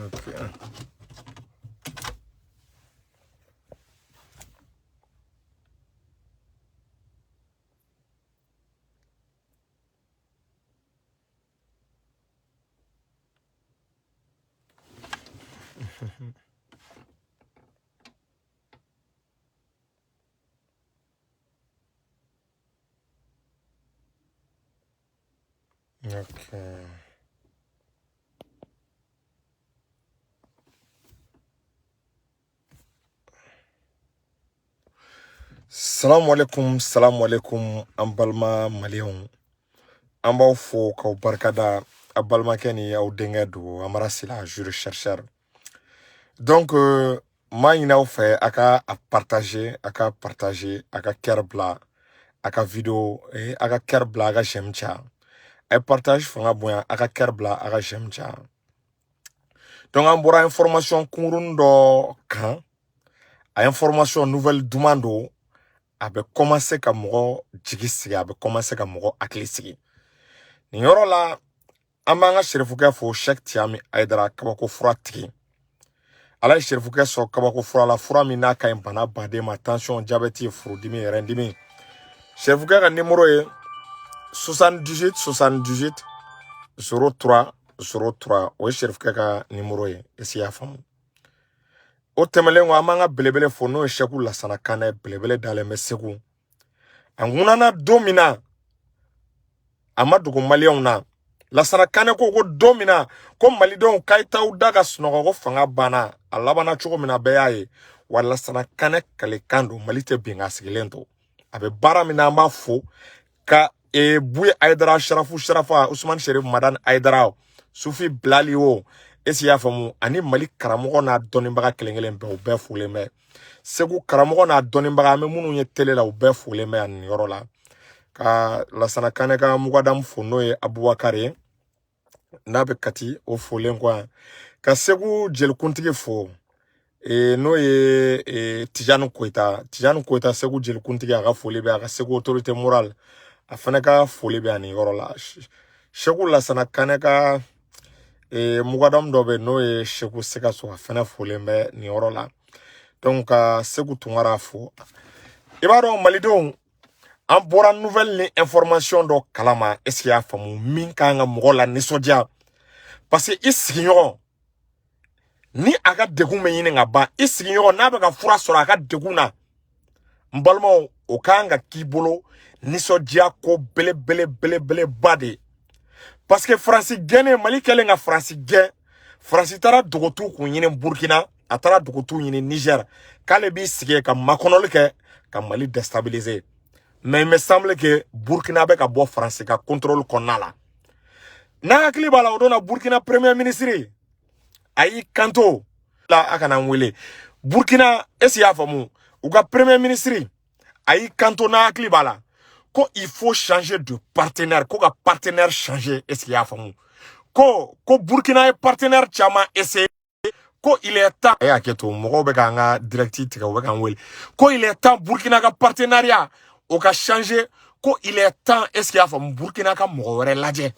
Okay. Okay. Salam alaikum, ambalma malion. Amba fo ka barkada abalma keni au dengedu amara sila jure chercheur. Donc ma ina fait aka a partager, aka kerbla, aka video aka kerbla aka jemcha. Ay partage fanga boya aka kerbla aka jemcha. Donc an bora information kunrundo kan, a information nouvelle demando a be commencer ka mogo jigi sigi, a be commencer ka mogo akili sigi. Ni yɔrɔ la an b'an ka serifukɛ fo Sheikh Tiami Aidara kabako fura tigi. Ala ye serifukɛ sɔrɔ kabako fura la, fura min n'a ka ɲi bana baden ma, tension, diabète, furudimi, rɛndimi. Serifukɛ ka numéro ye 78 78 03 03. O ye serifukɛ ka numéro ye. Esi y'a faamu. O tɛmɛlen kɔ an b'an ka belebele fo n'o ye Sheikh Lasana Kanɛ, belebele dalen bɛ Segu. A ŋunana don min na a ma dogo maliyɛnw na. Lasana Kanɛ ko don min na ko malidenw k'a t'aw da ka sunɔgɔ ko fanga banna, a labanna cogo min na bɛɛ y'a ye. Wa Lasana Kanɛ kalekan don, Mali tɛ bin, a sigilen to. A bɛ baara min na an b'a fo ka Buye Aidara, Sharafa, Usman Sherif Madan Aidara, Sufi Bilali o, esi y'a faamu, ani Mali karamɔgɔ n'a dɔnnibaga kelen-kelen bɛɛ, u bɛɛ folen bɛ. Segu karamɔgɔ n'a dɔnnibaga an bɛ minnu ye télé la, u bɛɛ folen bɛ ani yɔrɔ la. Ka Lasana Kanɛ ka mugadamu fo n'o ye Abubakar ye, n'a bɛ Kati o folen kɔ. Ka Segu jelikuntigi fo n'o ye Tijani Koyita, Segu jelikuntigi, a ka foli bɛ, a ka Segu autorité morale, a fana ka foli bɛ ani yɔrɔ la. Sheikh Lasana Kanɛ ka mugadamu dɔ bɛ n'o ye Sheikh Sikaso, a fana folen bɛ ni yɔrɔ la. Donc ka Segu Tunkara fo. I b'a dɔn malidenw, an bɔra nouvelle ni information dɔ kalama, est-ce qu'il y a faamu min ka kan ka mɔgɔ la nisɔndiya. Parce que i sigiɲɔgɔn ni a ka degun bɛ ɲini ka ban, i sigiɲɔgɔn n'a bɛ ka fura sɔrɔ a ka degun na, n balimaw, o ka kan ka k'i bolo nisɔndiya ko belebeleba de. Parce que Faransi gɛnnen, Mali kɛlen ka Faransi gɛn, Faransi taara dogotu kun ɲini Burkina, a taara dogotu ɲini Niger, k'ale b'i sigi ka makɔnɔli kɛ ka Mali déstabiliser. Mais il me semble que Burkina bɛ ka bɔ Faransi ka contrôle kɔnɔna la. N'a hakili b'a la o donna Burkina premier ministre a y'i kanto la a kana n wele. Burkina est-ce y'a faamu, u ka premier ministre a y'i kanto n'a hakili b'a la ko il faut changer de partenaire, ko ka partenaire changer, est-ce y'a faamu, ko Burkina ye partenaire caman essayer, ko il est temps e hakɛ to mɔgɔw bɛ k'an ka directive tigɛ, u bɛ k'an wele, ko il est temps Burkina ka partenariat o ka changer, ko il est temps, est-ce qu'il y a faamu, Burkina ka mɔgɔ wɛrɛ lajɛ,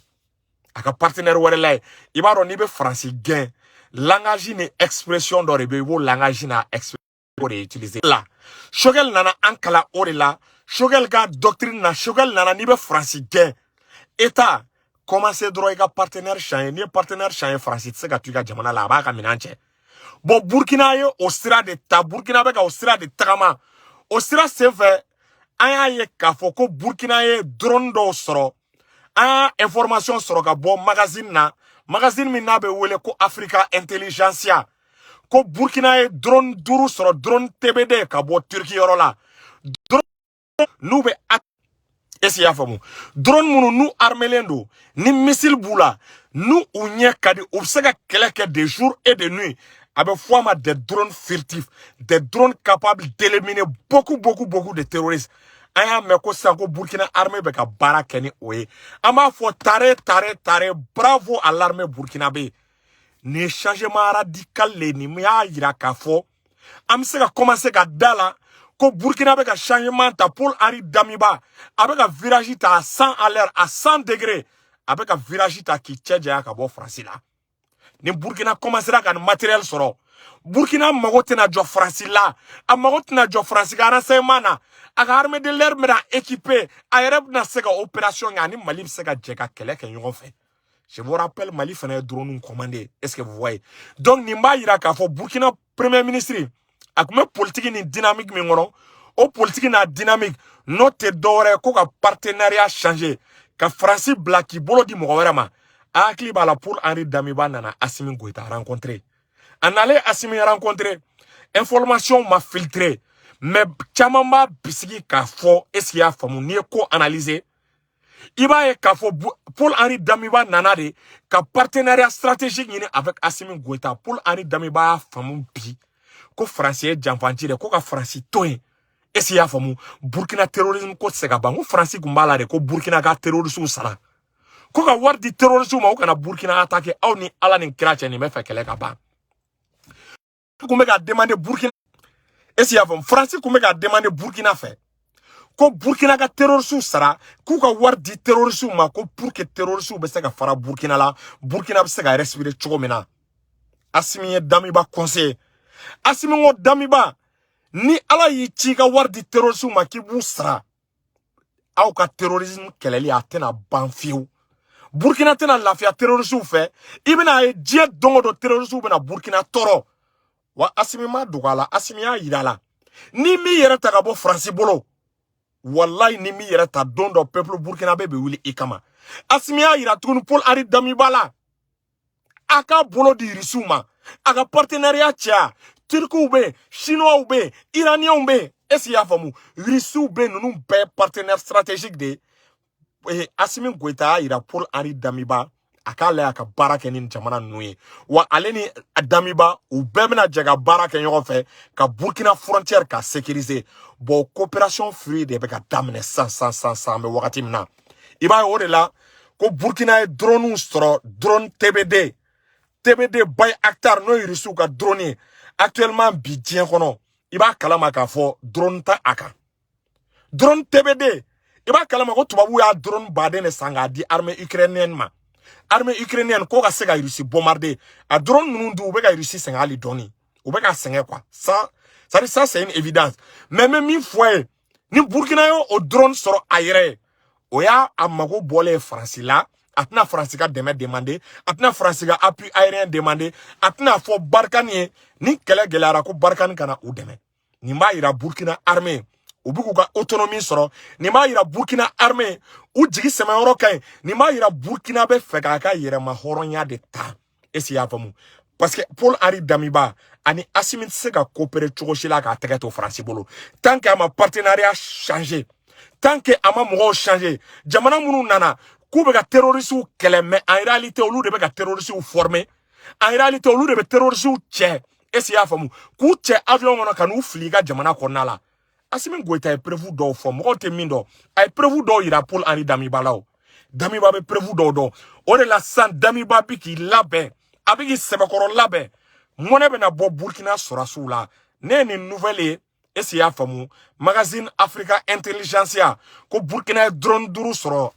a ka partenaire wɛrɛ lajɛ. I b'a dɔn n'i bɛ Faransi gɛn, langage ni expression dɔ de bɛ, i b'o langage n'a expression de utiliser la. Choguel nana an kala o de la, Choguel ka doctrine na, Choguel nana n'i bɛ Faransi gɛn, État commencer dɔrɔn i ka partenaire changer, n'i ye partenaire changer Faransi tɛ se ka to i ka jamana la, a b'a ka minɛn cɛ. Bon Burkina ye o sira de ta, Burkina bɛ ka o sira de tagama, o sira senfɛ an y'a ye k'a fɔ ko Burkina ye drone dɔw sɔrɔ, an y'a information sɔrɔ ka bɔ magazine na, magazine min n'a bɛ wele ko Africa Intelligentsia, ko Burkina ye drone 5 sɔrɔ, drone TBD ka bɔ Turki yɔrɔ la. Drone n'u bɛ esi y'a faamu, drone minnu n'u armelen don, ni missile b'u la, n'u u ɲɛ ka di, u bɛ se ka kɛlɛ kɛ de jour et de nuit. A bɛ fɔ a ma des drones furtifs, des drones capables d'éliminer beaucoup de terroristes. An y'a mɛn ko sisan ko Burkina armée bɛ ka baara kɛ ni o ye. An b'a fɔ tare, bravo à l'armée burkinabé. Ni changement radical le ni mu y'a yira k'a fɔ an bɛ se ka commencer ka da la ko Burkina bɛ ka changement ta, Paul Henri Damiba a bɛ ka virage ta à 100 à l'heure, à 100 degrés, a bɛ ka virage ta k'i cɛ janya ka bɔ Faransi la. ni Burkina commencera ka matériel sɔrɔ Burkina mago tɛna jɔ France la a mago tɛna jɔ France ka renseignement na a ka armée de l'air bɛna équipé a yɛrɛ bɛna se ka opération kɛ ani Mali bɛ se ka jɛ ka kɛlɛ kɛ ɲɔgɔn fɛ je vous rappelle Mali fana ye drone commandé est-ce que vous voyez donc nin b'a yira k'a fɔ Burkina premier ministre a tun bɛ politique ni dynamique min kɔnɔ o politique n'a dynamique n'o tɛ dɔwɛrɛ ko ka partenariat changer ka France bila k'i bolo di mɔgɔ wɛrɛ ma a hakili b'a la Paul Henri Damiba nana Assimi Goïta rencontrer en allait Assimi rencontrer information m'a filtré mais caman b'a bisigi k'a fɔ est-ce qu'il y a faamu n'i ye ko analyser i b'a ye k'a fɔ Paul Henri Damiba nana de ka partenariat stratégique ɲini avec Assimi Goïta Paul Henri Damiba y'a faamu bi ko France ye janfanci de ko ka France to yen est-ce qu'il y a faamu Burkina terrorisme ko tɛ se ka ban ko France kun b'a la de ko Burkina ka terroristes sara ko ka wari di terroristes ma u kana Burkina attaquer aw ni Ala ni kira cɛ nin bɛ fɛ kɛlɛ ka ban kun bɛ ka demander Burkina est-ce qu'il y a faamu France kun bɛ ka demander Burkina fɛ ko Burkina ka terroristes sara k'u ka wari di terroristes ma ko pour que terroristes bɛ se ka fara Burkina la Burkina bɛ se ka respirer cogo min na Assimi ye Damiba conseiller Assimi ko Damiba ni Ala y'i ci ka wari di terroristes ma k'i b'u sara aw ka terrorisme kɛlɛli a tɛna ban fiyewu Burkina tɛna lafiya terroristes fɛ i bɛna ye diɲɛ don o don terroristes bɛna Burkina tɔɔrɔ wa Assimi ma dogo a la Assimi y'a yira la ni mi yɛrɛ ta ka bɔ France bolo wallahi ni mi yɛrɛ ta don dɔ peuple burkinabé bɛ wuli i kama Assimi y'a yira tuguni Paul Henri Damiba la a ka bolo di Irisiw ma a ka partenariat cɛya Turkiw bɛ Chinois bɛ Iraniens bɛ est-ce qu'il y a faamu Irisiw bɛ ninnu bɛɛ partenaire stratégique de Assimi Goïta y'a yira Paul Henri Damiba a k'a lajɛ a ka baara kɛ ni jamana ninnu ye wa ale ni Damiba u bɛɛ bɛna jɛ ka baara kɛ ɲɔgɔn fɛ ka Burkina frontière ka sécuriser bon coopération fluide de bɛ ka daminɛ san an bɛ wagati min na i b'a ye o de la ko Burkina ye drone sɔrɔ drone TBD by Actar n'o ye Irisiw ka drone ye actuellement bi diɲɛ kɔnɔ i b'a kalama k'a fɔ drone ta a kan drone TBD i b'a kalama ko tubabuw y'a drone baden de san k'a di armée ukrainienne ma armée ukrainienne ko ka se ka Russie bombarder a drone ninnu dun u bɛ ka Russie sɛgɛn hali dɔɔni u bɛ ka sɛgɛn quoi ça c'est une évidence mais min fɔ ye ni Burkina ye o drone sɔrɔ a yɛrɛ ye o y'a a mago bɔlen France la a tɛna France ka dɛmɛ demander a tɛna France ka appui aérien demander a tɛna fɔ Barkhane ye ni kɛlɛ gɛlɛyara ko Barkhane kana u dɛmɛ nin b'a yira Burkina armée u bɛ k'u ka autonomie sɔrɔ nin b'a yira Burkina armée u jigi sɛmɛyɔrɔ ka ɲi nin b'a yira Burkina bɛ fɛ k'a ka yɛrɛma hɔrɔnya de ta est-ce qu'il y a faamu parce que Paul Henri Damiba ani Assimi tɛ se ka coopérer cogo si la k'a tɛgɛ to France bolo tant que a ma partenariat changer tant que a ma mɔgɔw changer jamana minnu nana k'u bɛ ka terroristes kɛlɛ mais en réalité olu de bɛ ka terroristes former en réalité olu de bɛ terroristes cɛ est-ce qu'il y a faamu k'u cɛ avion kɔnɔ ka n'u fili i ka jamana kɔnɔna la Assimi Goïta ye preuve dɔw fɔ mɔgɔw tɛ min dɔn a ye preuve dɔw yira Paul Henri Damiba la o Damiba bɛ preuve dɔw dɔn o de la sisan Damiba bɛ k'i labɛn a bɛ k'i sɛbɛkɔrɔ labɛn mɔnɛ bɛna bɔ Burkina sɔrɔsiw la ne ye nin nouvelle ye est-ce qu'il y a faamu magazine Africa Intelligentsia ko Burkina ye drone 5 sɔrɔ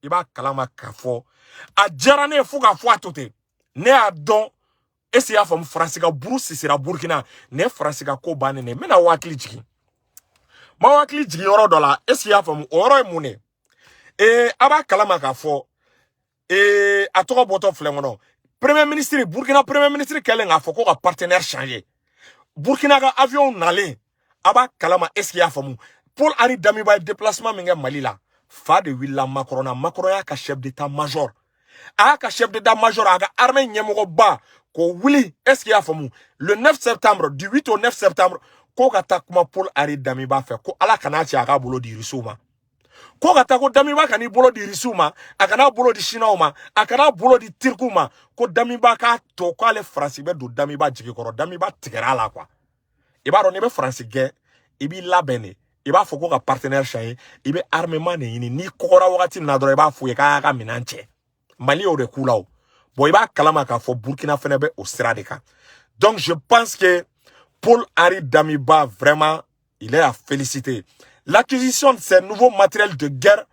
i b'a kalama k'a fɔ a diyara ne ye fo k'a fɔ a to ten ne y'a dɔn est-ce qu'il y a faamu France ka buru sisira Burkina ne France ka ko bannen ne mena wakili jigin ma wakili jigin yɔrɔ dɔ la est-ce qu'il y a faamu o yɔrɔ ye mun ye a b'a kalama k'a fɔ a tɔgɔ bɔtɔ filɛ kɔnɔ premier ministre Burkina premier ministre kɛlen k'a fɔ ko ka partenaire changer Burkina ka avion nalen a b'a kalama est-ce qu'il y a faamu Paul Henri Damiba ye déplacement min kɛ Mali la fa de wulila Macron na Macron y'a ka chef d'état-major a y'a ka chef d'état-major a ka armée ɲɛmɔgɔba ko wuli est-ce qu'il y a faamu le 9 septembre du 8 au 9 septembre ko ka taa kuma Paul Henri Damiba fɛ ko Ala kana cɛ a ka bolo di Irisiw ma ko ka taa ko Damiba kan'i bolo di Irisiw ma a kana bolo di Chinois ma a kana bolo di Turkiw ma ko Damiba k'a to k'ale France bɛ don Damiba jigi kɔrɔ Damiba tigɛra a la quoi i b'a dɔn n'i bɛ France gɛn i b'i labɛn de i b'a fɔ ko ka partenaire changer i bɛ armement de ɲini n'i kɔgɔra wagati min na dɔrɔn i b'a f'u ye k'a ka minɛn cɛ Mali y'o de k'u la o bon i b'a kalama k'a fɔ Burkina fɛnɛ bɛ o sira de kan donc je pense que Paul Henri Damiba vraiment il est à féliciter l'acquisition de ces nouveaux matériels de guerre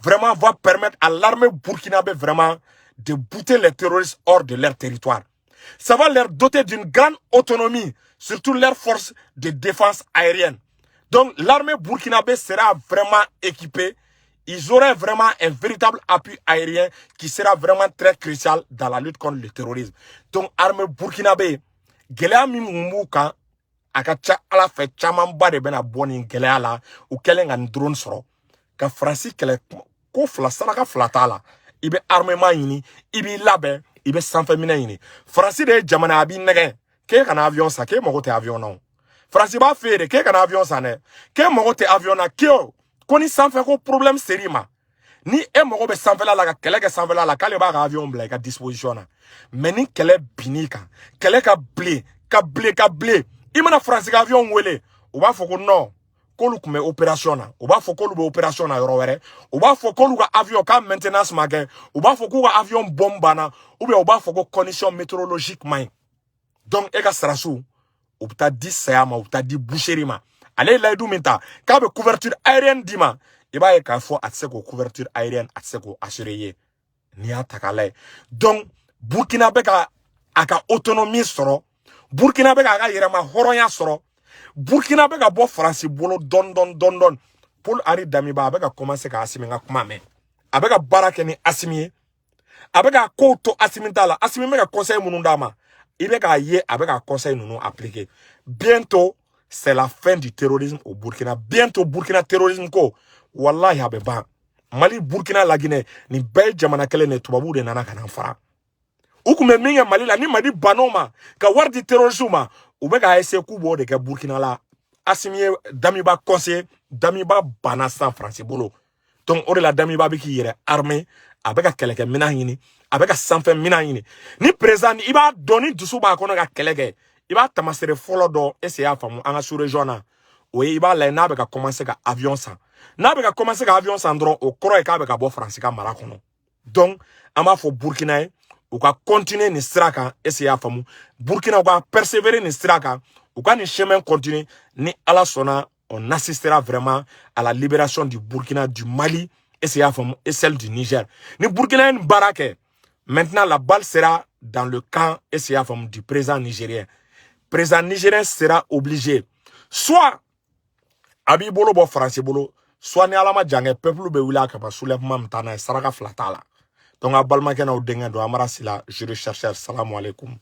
vraiment va permettre à l'armée burkinabé vraiment de bouter les terroristes hors de leur territoire. Ça va leur doter d'une grande autonomie, surtout leurs forces de défense aérienne. Donc l'armée burkinabé sera vraiment équipée. Ils auraient vraiment un véritable appui aérien qui sera vraiment très crucial dans la lutte contre le terrorisme. Donc l'armée burkinabé, gɛlɛya min b'u kan a ka ca Ala fɛ camanba de bɛna bɔ nin gɛlɛya la u kɛlen ka nin drone sɔrɔ ka Faransi kɛlɛ ko fila saraka fila t'a la i bɛ armement ɲini i b'i labɛn i bɛ sanfɛminɛ ɲini Faransi de ye jamana a b'i nɛgɛ k'e kana avion san k'e mago tɛ avion na o Faransi b'a f'e de k'e kana avion san dɛ k'e mago tɛ avion na k'o ko ni sanfɛ ko problème ser'i ma ni e mago bɛ sanfɛla la ka kɛlɛ kɛ sanfɛla la k'ale b'a ka avion bila i ka disposition na mais ni kɛlɛ binn'i kan kɛlɛ ka bilen i mana Faransi ka avion wele u b'a fɔ ko non k'olu tun bɛ opération na u b'a fɔ k'olu bɛ opération na yɔrɔ wɛrɛ u b'a fɔ k'olu ka avion ka maintenance ma kɛ u b'a fɔ k'u ka avion bombe banna ou bien u b'a fɔ ko condition météorologique man ɲi donc e ka sarasu u bɛ taa di saya ma u bɛ taa di boucherie ma ale ye layidu min ta k'a bɛ couverture aérienne d'i ma i b'a ye k'a fɔ a tɛ se k'o couverture aérienne a tɛ se k'o assurer ye n'i y'a ta k'a lajɛ donc Burkina bɛ ka a ka autonomie sɔrɔ Burkina bɛ k'a ka yɛrɛma hɔrɔnya sɔrɔ Burkina bɛ ka bɔ Faransi bolo dɔn Paul Henri Damiba a bɛ ka commencer ka Assimi ka kuma mɛn a bɛ ka baara kɛ ni Assimi ye a bɛ ka kow to Assimi ta la Assimi bɛ ka conseil minnu d'a ma i bɛ k'a ye a bɛ ka conseil ninnu appliquer bientôt c'est la fin du terrorisme au Burkina bientôt Burkina terrorisme ko wallahi a bɛ ban Mali Burkina la Guinée ni bɛɛ ye jamana kelen de tubabuw de nana ka na fara u kun bɛ min kɛ Mali la ni Mali ban'o ma ka wari di terroristes ma u bɛ ka essayer k'u b'o de kɛ Burkina la Assimi ye Damiba conseiller Damiba banna san Faransi bolo donc o de la Damiba bɛ k'i yɛrɛ armé a bɛ ka kɛlɛkɛ minɛn ɲini a bɛ ka sanfɛ minɛn ɲini ni président i b'a dɔn ni dusu b'a kɔnɔ ka kɛlɛ kɛ i b'a tamasere fɔlɔ dɔn est-ce que y'a faamu an ka sous région na o ye i b'a lajɛ n'a bɛ ka commencer ka avion san n'a bɛ ka commencer ka avion san dɔrɔn o kɔrɔ ye k'a bɛ ka bɔ Faransi ka mara kɔnɔ donc an b'a fɔ Burkina ye u ka continuer nin sira kan est-ce que y'a faamu Burkina u ka persévérer nin sira kan u ka nin chemin continuer ni Ala sɔnna on assistera vraiment à la libération du Burkina, du Mali et celle du Niger. Ni Burkina une baraque. Maintenant la balle sera dans le camp et du président nigérien. Le président nigérien sera obligé soit Abibolo bo français bolo soit ni alama jange peuple be wila ka soulèvement mtana saraka flatala. Donc abalma kena o denga do amara sila je recherche salam alaikum.